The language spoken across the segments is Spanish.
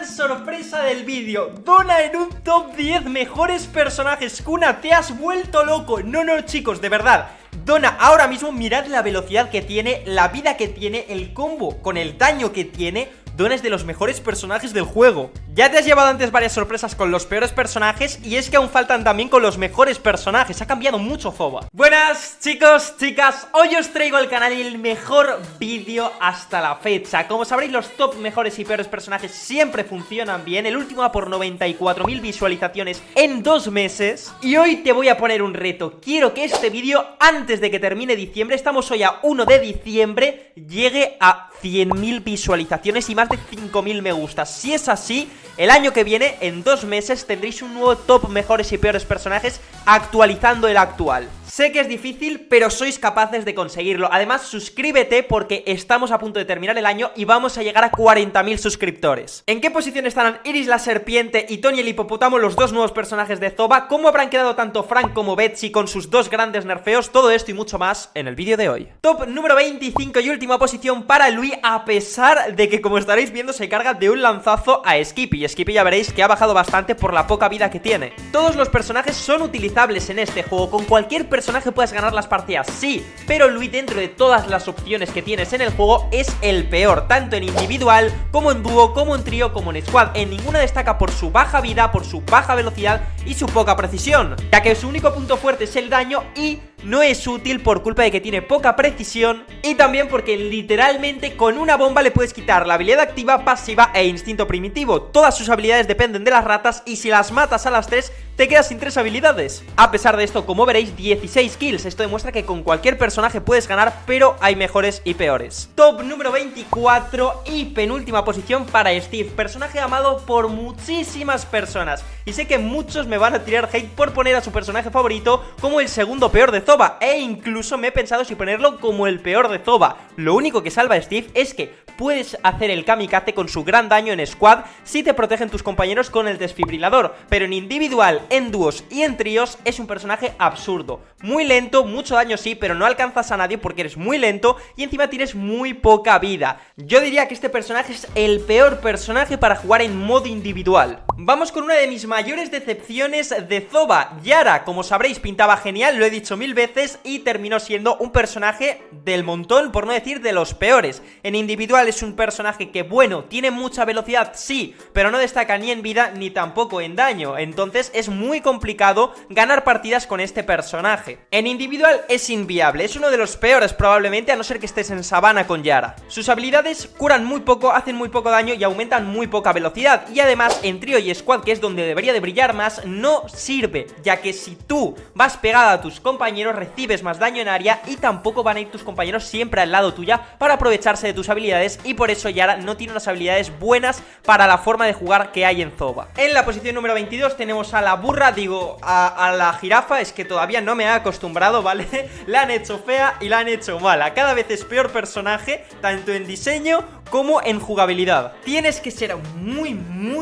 gran sorpresa del vídeo, Dona en un top 10 mejores personajes. Kuna, te has vuelto loco. No, chicos, de verdad, Dona ahora mismo, mirad la velocidad que tiene, la vida que tiene, el combo con el daño que tiene. Dona es de los mejores personajes del juego. Ya te has llevado antes varias sorpresas con los peores personajes, y es que aún faltan también con los mejores personajes. Ha cambiado mucho Zoba. Buenas chicos, chicas, hoy os traigo al canal el mejor vídeo hasta la fecha. Como sabréis, los top mejores y peores personajes siempre funcionan bien. El último va por 94.000 visualizaciones en 2 meses. Y hoy te voy a poner un reto. Quiero que este vídeo, antes de que termine diciembre, estamos hoy a 1 de diciembre, llegue a 100.000 visualizaciones y más de 5.000 me gusta. Si es así, el año que viene, en 2 meses, tendréis un nuevo top mejores y peores personajes actualizando el actual. Sé que es difícil, pero sois capaces de conseguirlo. Además, suscríbete porque estamos a punto de terminar el año y vamos a llegar a 40.000 suscriptores. ¿En qué posición estarán Iris la serpiente y Tony el hipopótamo, los dos nuevos personajes de Zoba? ¿Cómo habrán quedado tanto Frank como Betsy con sus dos grandes nerfeos? Todo esto y mucho más en el vídeo de hoy. Top número 25 y última posición para Lui, a pesar de que, como estaréis viendo, se carga de un lanzazo a Skippy. Y Skippy ya veréis que ha bajado bastante por la poca vida que tiene. Todos los personajes son utilizables en este juego. Con cualquier personaje puedes ganar las partidas, sí, pero Lui, dentro de todas las opciones que tienes en el juego, es el peor, tanto en individual, como en dúo, como en trío, como en squad. En ninguna destaca por su baja vida, por su baja velocidad y su poca precisión, ya que su único punto fuerte es el daño y no es útil por culpa de que tiene poca precisión, y también porque literalmente con una bomba le puedes quitar la habilidad activa, pasiva e instinto primitivo. Todas sus habilidades dependen de las ratas y si las matas a las 3 te quedas sin 3 habilidades. A pesar de esto, como veréis, 16 kills. Esto demuestra que con cualquier personaje puedes ganar, pero hay mejores y peores. Top número 24 y penúltima posición para Steve, personaje amado por muchísimas personas. Y sé que muchos me van a tirar hate por poner a su personaje favorito como el segundo peor de Zoba, e incluso me he pensado si ponerlo como el peor de Zoba. Lo único que salva a Steve es que puedes hacer el kamikaze con su gran daño en squad si te protegen tus compañeros con el desfibrilador, pero en individual, en dúos y en tríos es un personaje absurdo. Muy lento, mucho daño sí, pero no alcanzas a nadie porque eres muy lento y encima tienes muy poca vida. Yo diría que este personaje es el peor personaje para jugar en modo individual. Vamos con una de mis mayores decepciones de Zoba, Yara. Como sabréis, pintaba genial, lo he dicho 1000 veces, y terminó siendo un personaje del montón, por no decir de los peores. En individual es un personaje que, bueno, tiene mucha velocidad, sí, pero no destaca ni en vida ni tampoco en daño. Entonces es muy complicado ganar partidas con este personaje. En individual es inviable, es uno de los peores probablemente, a no ser que estés en sabana con Yara. Sus habilidades curan muy poco, hacen muy poco daño y aumentan muy poca velocidad. Y además en trío y squad, que es donde debería de brillar más, no sirve, ya que si tú vas pegada a tus compañeros recibes más daño en área y tampoco van a ir tus compañeros siempre al lado tuya para aprovecharse de tus habilidades, y por eso Yara no tiene unas habilidades buenas para la forma de jugar que hay en Zoba. En la posición número 22 tenemos a la burra, digo, a la jirafa, es que todavía no me he acostumbrado, ¿vale? La han hecho fea y la han hecho mala, cada vez es peor personaje, tanto en diseño como en jugabilidad. Tienes que ser muy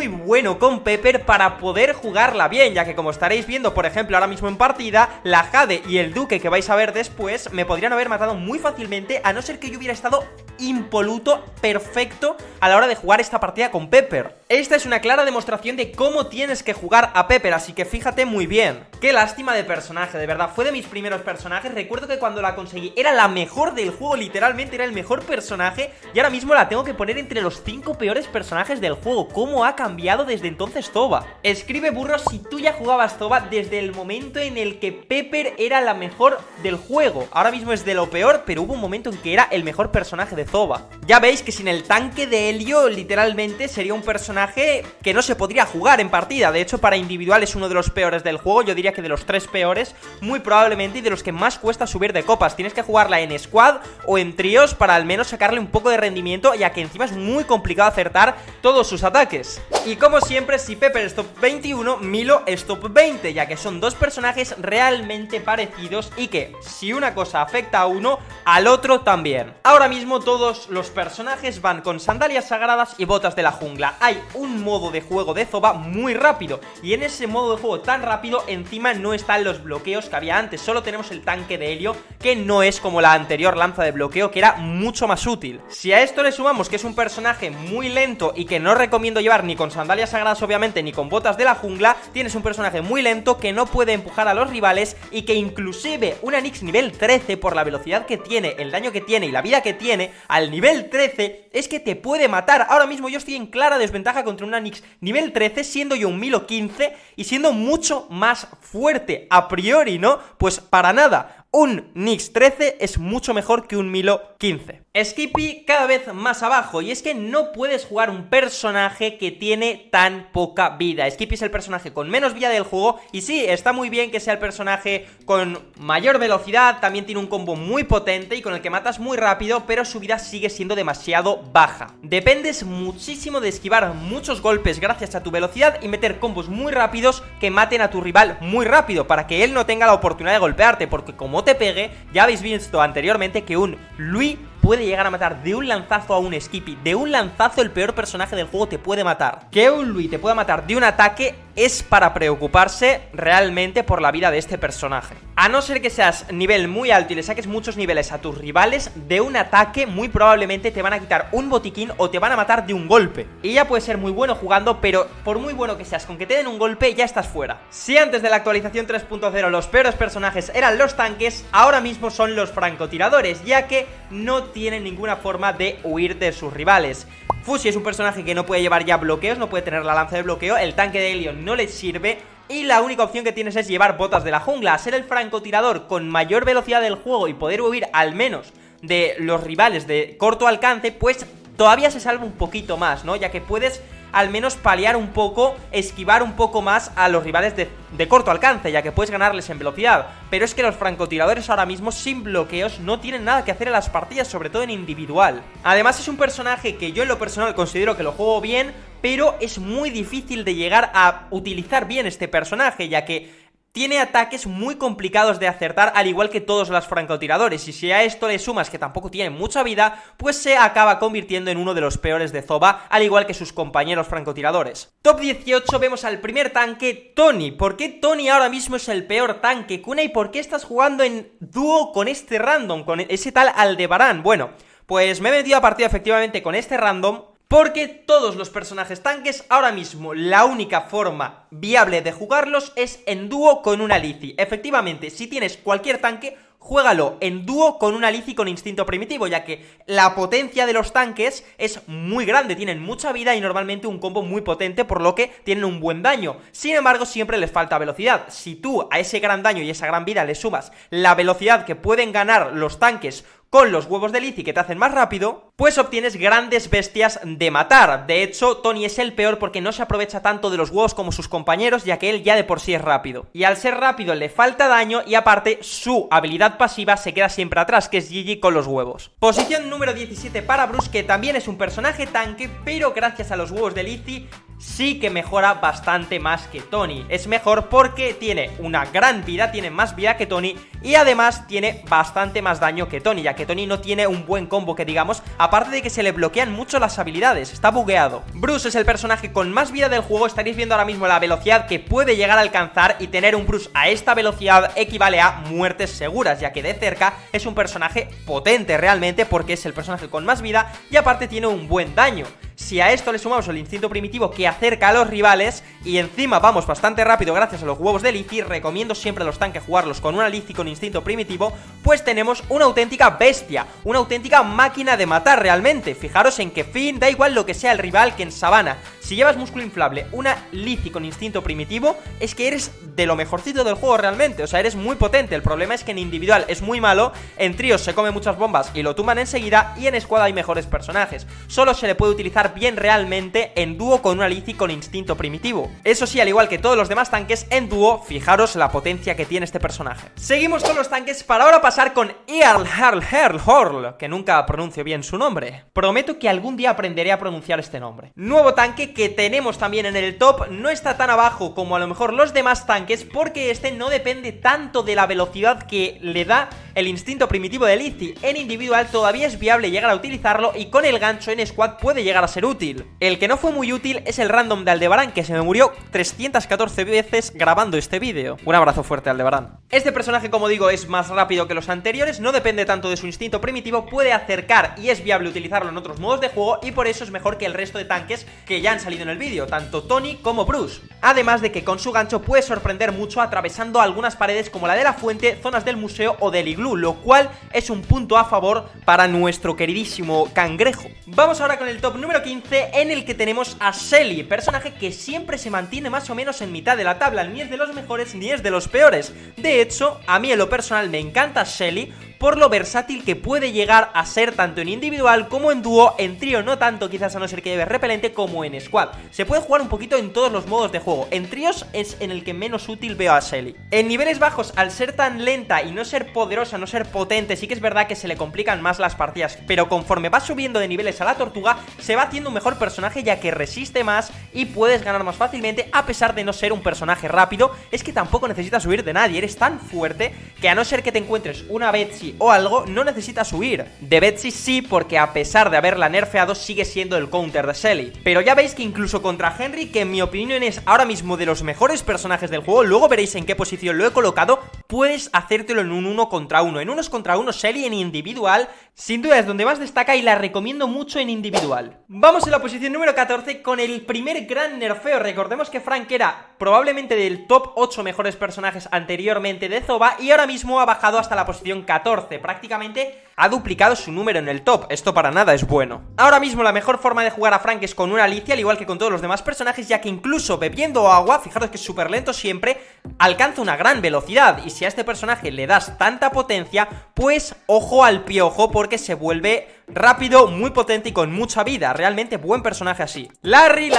bueno con Pepper para poder jugarla bien, ya que como estaréis viendo, por ejemplo, ahora mismo en partida, la Jade y el Duque que vais a ver después me podrían haber matado muy fácilmente, a no ser que yo hubiera estado impoluto, perfecto a la hora de jugar esta partida con Pepper. Esta es una clara demostración de cómo tienes que jugar a Pepper, así que fíjate muy bien. Qué lástima de personaje, de verdad, fue de mis primeros personajes. Recuerdo que cuando la conseguí era la mejor del juego, literalmente era el mejor personaje, y ahora mismo la tengo que poner entre los 5 peores personajes del juego. ¿Cómo ha cambiado desde entonces Zoba? Escribe, burro, si tú ya jugabas Zoba desde el momento en el que Pepper era la mejor del juego. Ahora mismo es de lo peor, pero hubo un momento en que era el mejor personaje de Zoba. Ya veis que sin el tanque de helio literalmente sería un personaje que no se podría jugar en partida. De hecho, para individual es uno de los peores del juego. Yo diría que de los 3 peores, muy probablemente, y de los que más cuesta subir de copas. Tienes que jugarla en squad o en tríos para al menos sacarle un poco de rendimiento, ya que encima es muy complicado acertar todos sus ataques. Y como siempre, si Pepper es top 21, Milo es top 20, ya que son dos personajes realmente parecidos y que si una cosa afecta a uno, al otro también. Ahora mismo todos los personajes van con sandalias sagradas y botas de la jungla. Hay un modo de juego de Zoba muy rápido, y en ese modo de juego tan rápido encima no están los bloqueos que había antes. Solo tenemos el tanque de helio, que no es como la anterior lanza de bloqueo, que era mucho más útil. Si a esto le sumamos que es un personaje muy lento y que no recomiendo llevar ni con con sandalias sagradas obviamente ni con botas de la jungla, tienes un personaje muy lento que no puede empujar a los rivales y que inclusive una Nyx nivel 13, por la velocidad que tiene, el daño que tiene y la vida que tiene, al nivel 13 es que te puede matar. Ahora mismo yo estoy en clara desventaja contra una Nyx nivel 13, siendo yo un Milo 15 y siendo mucho más fuerte a priori, ¿no? Pues para nada. Un Nyx 13 es mucho mejor que un Milo 15. Skippy cada vez más abajo, y es que no puedes jugar un personaje que tiene tan poca vida. Skippy es el personaje con menos vida del juego, y sí, está muy bien que sea el personaje con mayor velocidad, también tiene un combo muy potente y con el que matas muy rápido, pero su vida sigue siendo demasiado baja. Dependes muchísimo de esquivar muchos golpes gracias a tu velocidad y meter combos muy rápidos que maten a tu rival muy rápido, para que él no tenga la oportunidad de golpearte, porque como te pegue, ya habéis visto anteriormente que un Lui puede llegar a matar de un lanzazo a un Skippy. De un lanzazo el peor personaje del juego te puede matar. Que un Lui te pueda matar de un ataque es para preocuparse realmente por la vida de este personaje. A no ser que seas nivel muy alto y le saques muchos niveles a tus rivales, de un ataque muy probablemente te van a quitar un botiquín o te van a matar de un golpe. Y ya puedes ser muy bueno jugando, pero por muy bueno que seas, con que te den un golpe ya estás fuera. Si antes de la actualización 3.0 los peores personajes eran los tanques, ahora mismo son los francotiradores, ya que no tienen ninguna forma de huir de sus rivales. Fushi es un personaje que no puede llevar ya bloqueos, no puede tener la lanza de bloqueo, el tanque de Helion no le sirve y la única opción que tienes es llevar botas de la jungla. A ser el francotirador con mayor velocidad del juego y poder huir al menos de los rivales de corto alcance, pues todavía se salva un poquito más, ¿no? Ya que puedes al menos paliar un poco, esquivar un poco más a los rivales de corto alcance, ya que puedes ganarles en velocidad. Pero es que los francotiradores ahora mismo sin bloqueos no tienen nada que hacer en las partidas, sobre todo en individual. Además es un personaje que yo en lo personal considero que lo juego bien, pero es muy difícil de llegar a utilizar bien este personaje, ya que tiene ataques muy complicados de acertar, al igual que todos los francotiradores, y si a esto le sumas que tampoco tiene mucha vida, pues se acaba convirtiendo en uno de los peores de Zoba, al igual que sus compañeros francotiradores. Top 18 vemos al primer tanque, Tony. ¿Por qué Tony ahora mismo es el peor tanque, Kuna? ¿Y por qué estás jugando en dúo con este random, con ese tal Aldebarán? Bueno, pues me he metido a partida efectivamente con este random, porque todos los personajes tanques ahora mismo la única forma viable de jugarlos es en dúo con una Lizzie. Efectivamente, si tienes cualquier tanque, juégalo en dúo con una Lizzie con instinto primitivo, ya que la potencia de los tanques es muy grande, tienen mucha vida y normalmente un combo muy potente, por lo que tienen un buen daño. Sin embargo, siempre les falta velocidad. Si tú a ese gran daño y esa gran vida le sumas la velocidad que pueden ganar los tanques con los huevos de Lizzie que te hacen más rápido, pues obtienes grandes bestias de matar. De hecho, Tony es el peor porque no se aprovecha tanto de los huevos como sus compañeros, ya que él ya de por sí es rápido. Y al ser rápido le falta daño y aparte su habilidad pasiva se queda siempre atrás, que es GG con los huevos. Posición número 17 para Bruce, que también es un personaje tanque, pero gracias a los huevos de Lizzie sí que mejora bastante más que Tony. Es mejor porque tiene una gran vida, tiene más vida que Tony y además tiene bastante más daño que Tony, ya que Tony no tiene un buen combo que digamos, aparte de que se le bloquean mucho las habilidades, está bugueado. Bruce es el personaje con más vida del juego, estaréis viendo ahora mismo la velocidad que puede llegar a alcanzar, y tener un Bruce a esta velocidad equivale a muertes seguras, ya que de cerca es un personaje potente realmente porque es el personaje con más vida y aparte tiene un buen daño. Si a esto le sumamos el instinto primitivo que acerca a los rivales y encima vamos bastante rápido gracias a los huevos de Lizzie, recomiendo siempre a los tanques jugarlos con una Lizzie con instinto primitivo, pues tenemos una auténtica bestia, una auténtica máquina de matar realmente. Fijaros en que Finn, da igual lo que sea el rival, que en Sabana, si llevas músculo inflable, una Lizzie con instinto primitivo, es que eres de lo mejorcito del juego realmente, o sea, eres muy potente. El problema es que en individual es muy malo, en tríos se come muchas bombas y lo tumban enseguida, y en escuadra hay mejores personajes. Solo se le puede utilizar bien realmente en dúo con una Lizzie con instinto primitivo. Eso sí, al igual que todos los demás tanques, en dúo, fijaros la potencia que tiene este personaje. Seguimos con los tanques para ahora pasar con Earl, que nunca pronuncio bien su nombre. Prometo que algún día aprenderé a pronunciar este nombre. Nuevo tanque que tenemos también en el top, no está tan abajo como a lo mejor los demás tanques, porque este no depende tanto de la velocidad que le da el instinto primitivo de Lizzie. En individual todavía es viable llegar a utilizarlo y con el gancho en squad puede llegar a ser útil. El que no fue muy útil es el random de Aldebarán, que se me murió 314 veces grabando este vídeo. Un abrazo fuerte, Aldebarán. Este personaje, como digo, es más rápido que los anteriores, no depende tanto de su instinto primitivo, puede acercar y es viable utilizarlo en otros modos de juego, y por eso es mejor que el resto de tanques que ya han salido salido en el vídeo, tanto Tony como Bruce. Además de que con su gancho puede sorprender mucho atravesando algunas paredes como la de la fuente, zonas del museo o del iglú, lo cual es un punto a favor para nuestro queridísimo cangrejo. Vamos ahora con el top número 15, en el que tenemos a Shelly, personaje que siempre se mantiene más o menos en mitad de la tabla, ni es de los mejores ni es de los peores. De hecho, a mí en lo personal me encanta Shelly por lo versátil que puede llegar a ser tanto en individual como en dúo, en trío no tanto, quizás a no ser que lleve repelente, como en squad. Se puede jugar un poquito en todos los modos de juego. En tríos es en el que menos útil veo a Shelly. En niveles bajos, al ser tan lenta y no ser poderosa, no ser potente, sí que es verdad que se le complican más las partidas, pero conforme va subiendo de niveles a la tortuga, se va haciendo un mejor personaje ya que resiste más y puedes ganar más fácilmente a pesar de no ser un personaje rápido. Es que tampoco necesitas huir de nadie, eres tan fuerte que a no ser que te encuentres una Betsy o algo, no necesitas huir. De Betsy sí, porque a pesar de haberla nerfeado sigue siendo el counter de Shelly. Pero ya veis que incluso contra Henry, que en mi opinión es ahora mismo de los mejores personajes del juego, luego veréis en qué posición lo he colocado, puedes hacértelo en un 1 contra 1. En unos contra 1 Shelly en individual sin duda es donde más destaca y la recomiendo mucho en individual. Vamos en la posición número 14 con el primer gran nerfeo. Recordemos que Frank era probablemente del top 8 mejores personajes anteriormente de Zoba y ahora mismo ha bajado hasta la posición 14. Prácticamente ha duplicado su número en el top. Esto para nada es bueno. Ahora mismo la mejor forma de jugar a Frank es con una Alicia, al igual que con todos los demás personajes, ya que incluso bebiendo agua, fijaros que es súper lento siempre, alcanza una gran velocidad. Y si a este personaje le das tanta potencia, pues ojo al piojo, porque se vuelve rápido, muy potente y con mucha vida. Realmente buen personaje así. Larry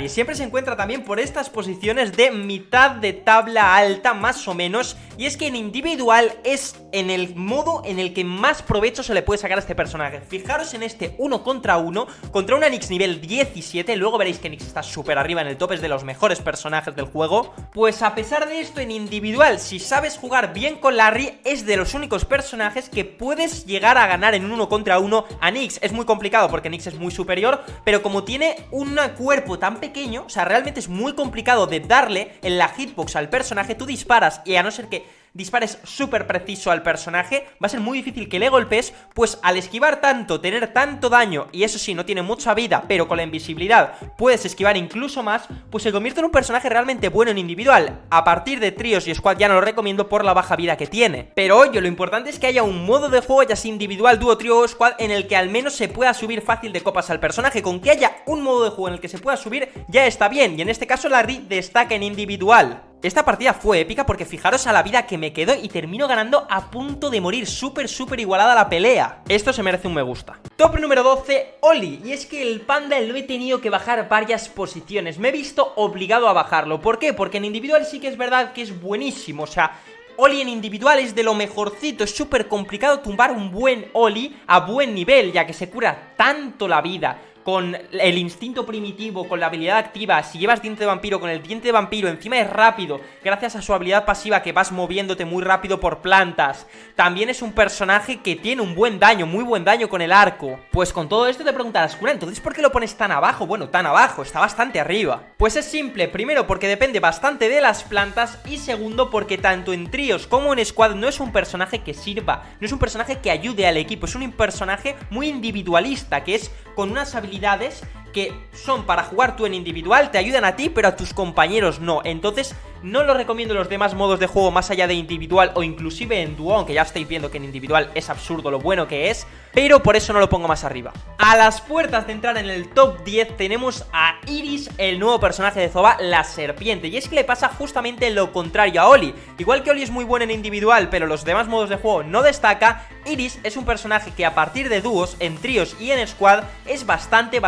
siempre se encuentra también por estas posiciones de mitad de tabla alta, más o menos. Y es que en individual es en el modo en el que más provecho se le puede sacar a este personaje. Fijaros en este 1 contra 1 contra una Nyx nivel 17. Luego veréis que Nyx está súper arriba en el top, es de los mejores personajes del juego. Pues a pesar de esto, en individual, si sabes jugar bien con Larry, es de los únicos personajes que puedes llegar a ganar en un 1 contra 1 a Nyx. Es muy complicado porque Nyx es muy superior, pero como tiene un cuerpo tan pequeño, o sea, realmente es muy complicado de darle en la hitbox al personaje. Tú disparas y a no ser que dispares súper preciso al personaje, va a ser muy difícil que le golpes, pues al esquivar tanto, tener tanto daño, y eso sí, no tiene mucha vida, pero con la invisibilidad puedes esquivar incluso más, pues se convierte en un personaje realmente bueno en individual. A partir de tríos y squad ya no lo recomiendo por la baja vida que tiene. Pero oye, lo importante es que haya un modo de juego, ya sea individual, dúo, trío o squad, en el que al menos se pueda subir fácil de copas al personaje. Con que haya un modo de juego en el que se pueda subir, ya está bien, y en este caso Larry destaca en individual. Esta partida fue épica porque fijaros a la vida que me quedo y termino ganando a punto de morir, súper igualada la pelea. Esto se merece un me gusta. Top número 12, Oli. Y es que el panda lo he tenido que bajar varias posiciones, me he visto obligado a bajarlo. ¿Por qué? Porque en individual sí que es verdad que es buenísimo, o sea, Oli en individual es de lo mejorcito. Es súper complicado tumbar un buen Oli a buen nivel, ya que se cura tanto la vida con el instinto primitivo, con la habilidad activa. Si llevas diente de vampiro, con el diente de vampiro, encima es rápido, gracias a su habilidad pasiva que vas moviéndote muy rápido por plantas. También es un personaje que tiene un buen daño, muy buen daño con el arco. Pues con todo esto te preguntarás, Cura, entonces ¿por qué lo pones tan abajo? Bueno, tan abajo, está bastante arriba. Pues es simple, primero porque depende bastante de las plantas, y segundo porque tanto en tríos como en squad no es un personaje que sirva, no es un personaje que ayude al equipo, es un personaje muy individualista, que es con unas habilidades que son para jugar tú en individual, te ayudan a ti, pero a tus compañeros no. Entonces no lo recomiendo en los demás modos de juego más allá de individual o inclusive en dúo, aunque ya estáis viendo que en individual es absurdo lo bueno que es, pero por eso no lo pongo más arriba. A las puertas de entrar en el top 10 tenemos a Iris, el nuevo personaje de Zoba, la serpiente. Y es que le pasa justamente lo contrario a Oli. Igual que Oli es muy bueno en individual, pero los demás modos de juego no destaca, Iris es un personaje que a partir de dúos, en tríos y en squad es bastante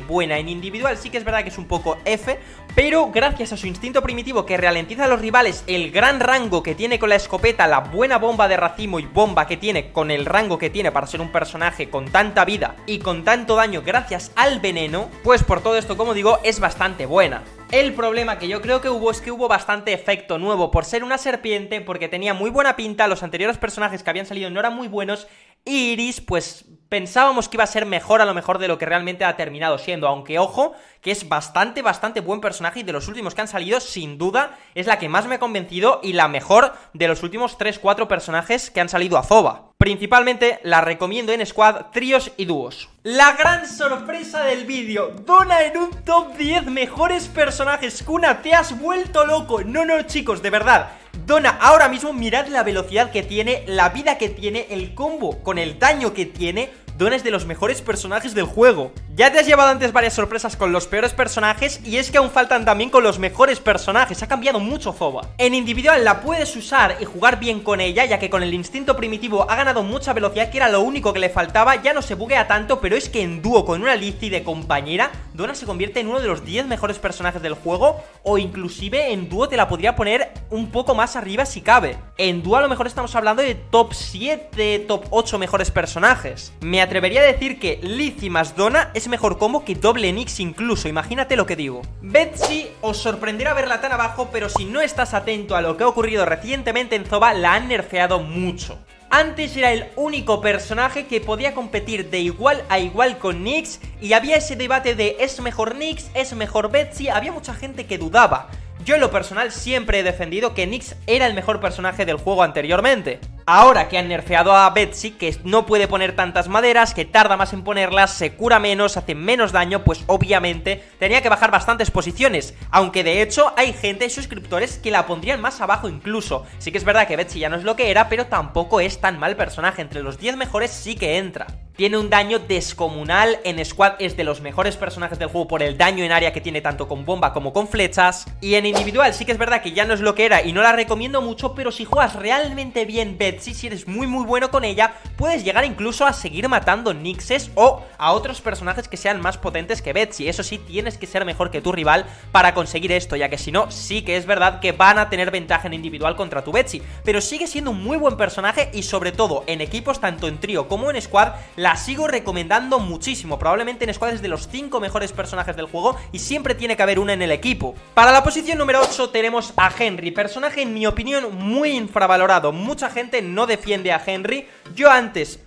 buena. En individual sí que es verdad que es un poco F, pero gracias a su instinto primitivo que ralentiza a los rivales, el gran rango que tiene con la escopeta, la buena bomba de racimo y bomba que tiene con el rango que tiene para ser un personaje con tanta vida y con tanto daño gracias al veneno, pues por todo esto, como digo, es bastante buena. El problema que yo creo que hubo es que hubo bastante efecto nuevo por ser una serpiente, porque tenía muy buena pinta, los anteriores personajes que habían salido no eran muy buenos, y Iris, pues pensábamos que iba a ser mejor a lo mejor de lo que realmente ha terminado siendo, aunque ojo, que es bastante buen personaje y de los últimos que han salido, sin duda, es la que más me ha convencido y la mejor de los últimos 3-4 personajes que han salido a Zoba. Principalmente la recomiendo en squad, tríos y dúos. La gran sorpresa del vídeo, Dona en un top 10 mejores personajes. Kuna, te has vuelto loco. No, chicos, de verdad. Dona, ahora mismo mirad la velocidad que tiene, la vida que tiene, el combo con el daño que tiene. Dona es de los mejores personajes del juego. Ya te has llevado antes varias sorpresas con los peores personajes y es que aún faltan también con los mejores personajes. Ha cambiado mucho Zoba. En individual la puedes usar y jugar bien con ella, ya que con el instinto primitivo ha ganado mucha velocidad, que era lo único que le faltaba. Ya no se buguea tanto, pero es que en dúo con una Lizzie de compañera, Dona se convierte en uno de los 10 mejores personajes del juego, o inclusive en dúo te la podría poner un poco más arriba si cabe. En dúo a lo mejor estamos hablando de top 7, top 8 mejores personajes. Me atrevería a decir que Lizzie más Dona es mejor combo que doble Nyx incluso, imagínate lo que digo. Betsy os sorprenderá verla tan abajo, pero si no estás atento a lo que ha ocurrido recientemente en Zoba, la han nerfeado mucho. Antes era el único personaje que podía competir de igual a igual con Nyx y había ese debate de ¿es mejor Nyx? ¿Es mejor Betsy? Había mucha gente que dudaba. Yo en lo personal siempre he defendido que Nyx era el mejor personaje del juego anteriormente. Ahora que han nerfeado a Betsy, que no puede poner tantas maderas, que tarda más en ponerlas, se cura menos, hace menos daño, pues obviamente tenía que bajar bastantes posiciones. Aunque de hecho hay gente, suscriptores, que la pondrían más abajo incluso. Sí que es verdad que Betsy ya no es lo que era, pero tampoco es tan mal personaje. Entre los 10 mejores sí que entra. Tiene un daño descomunal, en squad es de los mejores personajes del juego por el daño en área que tiene tanto con bomba como con flechas. Y en individual sí que es verdad que ya no es lo que era y no la recomiendo mucho, pero si juegas realmente bien Betsy, si eres muy bueno con ella, puedes llegar incluso a seguir matando Nyxes o a otros personajes que sean más potentes que Betsy. Eso sí, tienes que ser mejor que tu rival para conseguir esto, ya que si no, sí que es verdad que van a tener ventaja en individual contra tu Betsy. Pero sigue siendo un muy buen personaje y sobre todo en equipos, tanto en trío como en squad, la sigo recomendando muchísimo. Probablemente en squad es de los 5 mejores personajes del juego y siempre tiene que haber una en el equipo. Para la posición número 8 tenemos a Henry, personaje en mi opinión muy infravalorado. Mucha gente no defiende a Henry. Yo antes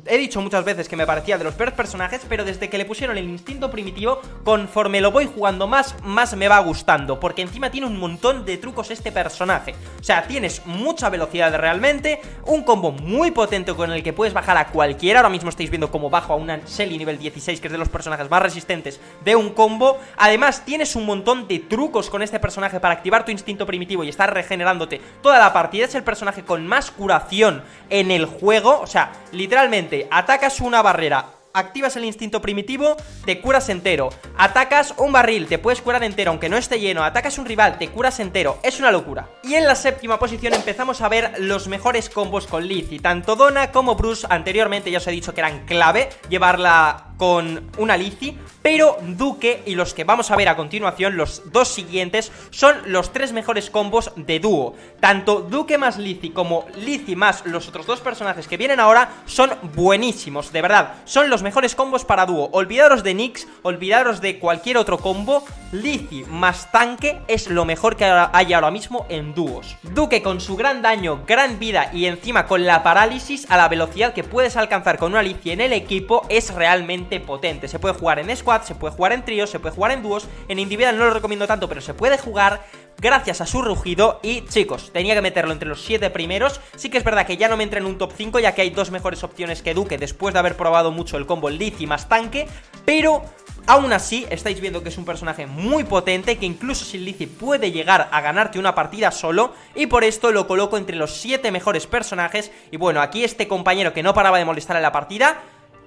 he dicho muchas veces que me parecía de los peores personajes, pero desde que le pusieron el instinto primitivo, conforme lo voy jugando más me va gustando, porque encima tiene un montón de trucos este personaje. O sea, tienes mucha velocidad realmente, un combo muy potente con el que puedes bajar a cualquiera. Ahora mismo estáis viendo cómo bajo a una Shelly nivel 16, que es de los personajes más resistentes de un combo. Además, tienes un montón de trucos con este personaje para activar tu instinto primitivo y estar regenerándote toda la partida. Es el personaje con más curación en el juego, o sea, literalmente atacas una barrera, activas el instinto primitivo, te curas entero. Atacas un barril, te puedes curar entero aunque no esté lleno. Atacas un rival, te curas entero. Es una locura. Y en la séptima posición empezamos a ver los mejores combos con Lizzie. Tanto Dona como Bruce, anteriormente ya os he dicho que eran clave llevarla con una Lizzie, pero Duque y los que vamos a ver a continuación, los dos siguientes, son los 3 mejores combos de dúo. Tanto Duque más Lizzie como Lizzie más los otros 2 personajes que vienen ahora son buenísimos, de verdad. Son los mejores combos para dúo. Olvidaros de Nyx, olvidaros de cualquier otro combo. Lizzie más tanque es lo mejor que hay ahora mismo en dúos. Duque con su gran daño, gran vida y encima con la parálisis a la velocidad que puedes alcanzar con una Lizzie en el equipo es realmente potente. Se puede jugar en squad, se puede jugar en tríos, se puede jugar en dúos. En individual no lo recomiendo tanto, pero se puede jugar gracias a su rugido. Y chicos, tenía que meterlo entre los 7 primeros. Sí que es verdad que ya no me entra en un top 5, ya que hay 2 mejores opciones que Duque después de haber probado mucho el combo Lizzie más tanque, pero aún así estáis viendo que es un personaje muy potente, que incluso sin Lizzie puede llegar a ganarte una partida solo, y por esto lo coloco entre los 7 mejores personajes. Y bueno, aquí este compañero que no paraba de molestar en la partida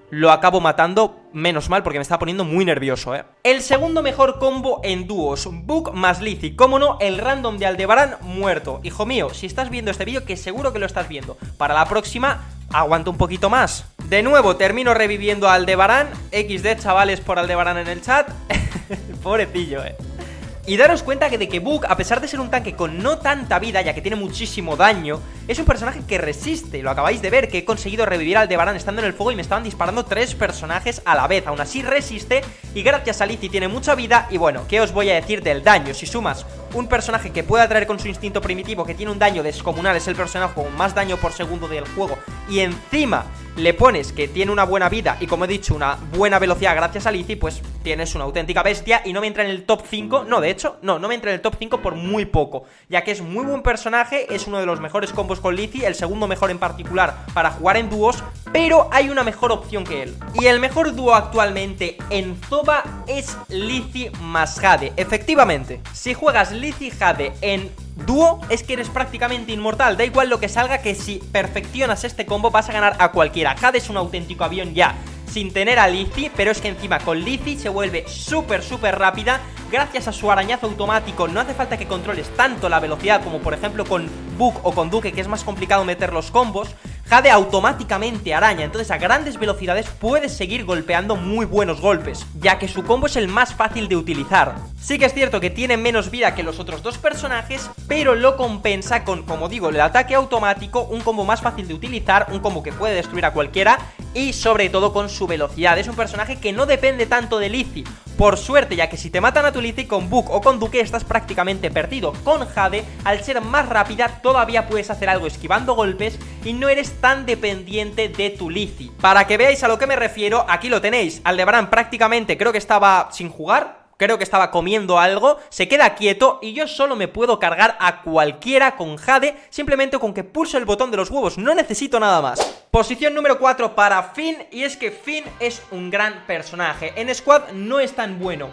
lo acabo matando, menos mal, porque me está poniendo muy nervioso, El segundo mejor combo en dúos, Book más Lizzie. Cómo no, el random de Aldebarán muerto. Hijo mío, si estás viendo este vídeo, que seguro que lo estás viendo, para la próxima, aguanta un poquito más. De nuevo, termino reviviendo a Aldebarán. XD, chavales, por Aldebarán en el chat. Pobrecillo, Y daros cuenta que de que Book, a pesar de ser un tanque con no tanta vida, ya que tiene muchísimo daño, es un personaje que resiste, lo acabáis de ver, que he conseguido revivir a Aldebarán estando en el fuego y me estaban disparando 3 personajes a la vez. Aún así resiste y gracias a Lizzie tiene mucha vida. Y bueno, ¿qué os voy a decir del daño? Si sumas un personaje que puede atraer con su instinto primitivo, que tiene un daño descomunal, es el personaje con más daño por segundo del juego, y encima le pones que tiene una buena vida y, como he dicho, una buena velocidad gracias a Lizzie, pues tienes una auténtica bestia. Y no me entra en el top 5, no, de hecho, no me entra en el top 5 por muy poco, ya que es muy buen personaje, es uno de los mejores combos con Lizzie, el segundo mejor en particular para jugar en dúos, pero hay una mejor opción que él. Y el mejor dúo actualmente en Zoba es Lizzie más Jade. Efectivamente, si juegas Lizzie Jade en dúo es que eres prácticamente inmortal. Da igual lo que salga, que si perfeccionas este combo vas a ganar a cualquiera. Jade es un auténtico avión ya sin tener a Lizzie, pero es que encima con Lizzie se vuelve súper rápida. Gracias a su arañazo automático no hace falta que controles tanto la velocidad como por ejemplo con Book o con Duque, que es más complicado meter los combos. Jade automáticamente araña, entonces a grandes velocidades puedes seguir golpeando muy buenos golpes, ya que su combo es el más fácil de utilizar. Sí que es cierto que tiene menos vida que los otros dos personajes, pero lo compensa con, como digo, el ataque automático, un combo más fácil de utilizar, un combo que puede destruir a cualquiera y sobre todo con su velocidad. Es un personaje que no depende tanto de Lizzie, por suerte, ya que si te matan a tu Lizzie con Book o con Duque estás prácticamente perdido. Con Jade, al ser más rápida, todavía puedes hacer algo esquivando golpes y no eres tan dependiente de tu Lizzie. Para que veáis a lo que me refiero, aquí lo tenéis. Aldebarán prácticamente creo que estaba sin jugar, creo que estaba comiendo algo, se queda quieto y yo solo me puedo cargar a cualquiera con Jade, simplemente con que pulso el botón de los huevos, no necesito nada más. Posición número 4 para Finn, y es que Finn es un gran personaje. En squad no es tan bueno,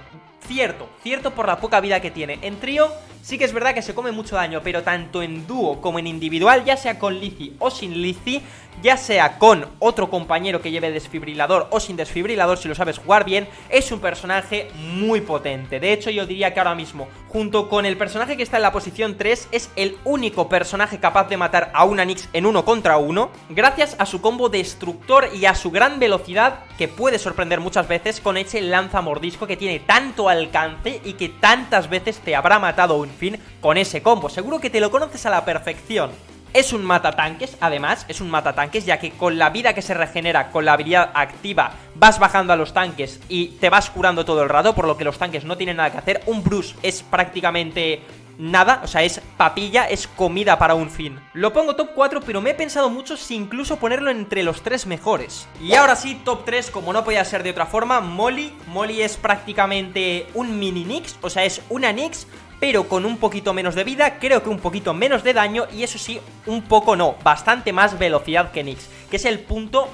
cierto por la poca vida que tiene. En trío sí que es verdad que se come mucho daño, pero tanto en dúo como en individual, ya sea con Lizzie o sin Lizzie, ya sea con otro compañero que lleve desfibrilador o sin desfibrilador, si lo sabes jugar bien, es un personaje muy potente. De hecho, yo diría que ahora mismo, junto con el personaje que está en la posición 3, es el único personaje capaz de matar a una Nyx en 1 contra 1, gracias a su combo destructor y a su gran velocidad, que puede sorprender muchas veces con ese lanza mordisco que tiene tanto alcance y que tantas veces te habrá matado un Finn con ese combo. Seguro que te lo conoces a la perfección. Es un matatanques, además, es un matatanques, ya que con la vida que se regenera, con la habilidad activa, vas bajando a los tanques y te vas curando todo el rato, por lo que los tanques no tienen nada que hacer. Un Bruce es prácticamente nada, o sea, es papilla, es comida para un Finn. Lo pongo top 4, pero me he pensado mucho si incluso ponerlo entre los 3 mejores. Y ahora sí, top 3, como no podía ser de otra forma, Molly. Molly es prácticamente un mini Nyx, o sea, es una Nyx, pero con un poquito menos de vida, creo que un poquito menos de daño y eso sí, un poco no, bastante más velocidad que Nyx, que es el punto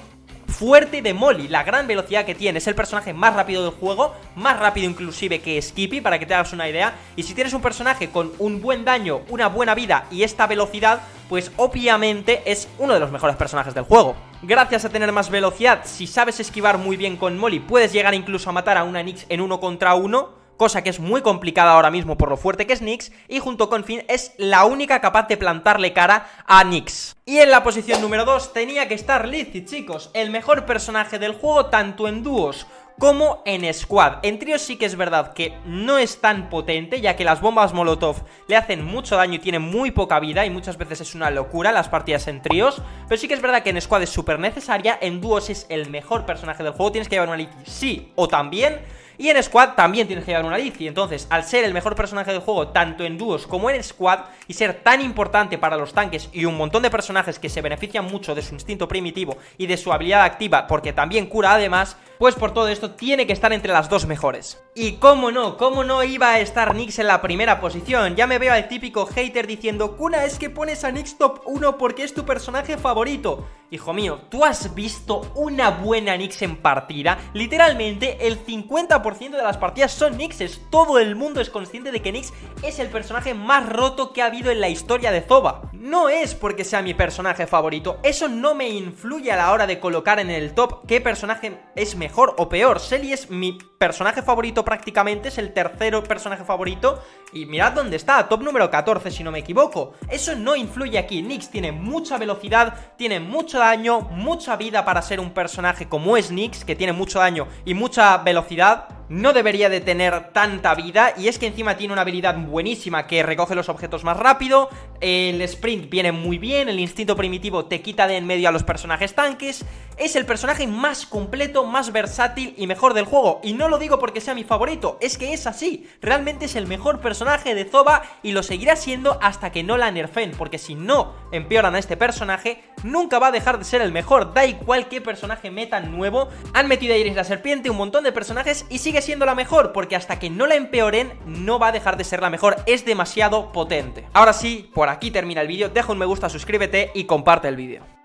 fuerte de Molly, la gran velocidad que tiene. Es el personaje más rápido del juego, más rápido inclusive que Skippy, para que te hagas una idea. Y si tienes un personaje con un buen daño, una buena vida y esta velocidad, pues obviamente es uno de los mejores personajes del juego. Gracias a tener más velocidad, si sabes esquivar muy bien con Molly, puedes llegar incluso a matar a una Nyx en 1 contra 1, cosa que es muy complicada ahora mismo por lo fuerte que es Nyx, y junto con Finn es la única capaz de plantarle cara a Nyx. Y en la posición número 2 tenía que estar Lizzie, chicos, el mejor personaje del juego tanto en dúos como en squad. En tríos sí que es verdad que no es tan potente, ya que las bombas molotov le hacen mucho daño y tiene muy poca vida y muchas veces es una locura las partidas en tríos, pero sí que es verdad que en squad es súper necesaria. En dúos es el mejor personaje del juego, tienes que llevar una Lizzie sí o también. Y en squad también tienes que llevar una Lizzie. Entonces, al ser el mejor personaje del juego tanto en dúos como en squad, y ser tan importante para los tanques y un montón de personajes que se benefician mucho de su instinto primitivo y de su habilidad activa, porque también cura además, pues por todo esto tiene que estar entre las 2 mejores. Y cómo no iba a estar Nyx en la primera posición. Ya me veo al típico hater diciendo: Kuna, es que pones a Nyx top 1 porque es tu personaje favorito. Hijo mío, ¿tú has visto una buena Nyx en partida? Literalmente el 50% de las partidas son Nyxes. Todo el mundo es consciente de que Nyx es el personaje más roto que ha habido en la historia de Zoba. No es porque sea mi personaje favorito, eso no me influye a la hora de colocar en el top qué personaje es mejor o peor. Shelly es mi personaje favorito prácticamente, es el tercer personaje favorito. Y mirad dónde está, top número 14 si no me equivoco. Eso no influye aquí. Nyx tiene mucha velocidad, tiene mucho daño, mucha vida para ser un personaje como es Nyx, que tiene mucho daño y mucha velocidad. No debería de tener tanta vida, y es que encima tiene una habilidad buenísima que recoge los objetos más rápido, el sprint viene muy bien, el instinto primitivo te quita de en medio a los personajes tanques. Es el personaje más completo, más versátil y mejor del juego, y no lo digo porque sea mi favorito, es que es así, realmente es el mejor personaje de Zoba y lo seguirá siendo hasta que no la nerfen, porque si no empeoran a este personaje, nunca va a dejar de ser el mejor, da igual qué personaje metan nuevo. Han metido a Iris la serpiente, un montón de personajes, y sigue siendo la mejor, porque hasta que no la empeoren no va a dejar de ser la mejor, es demasiado potente. Ahora sí, por aquí termina el vídeo, deja un me gusta, suscríbete y comparte el vídeo.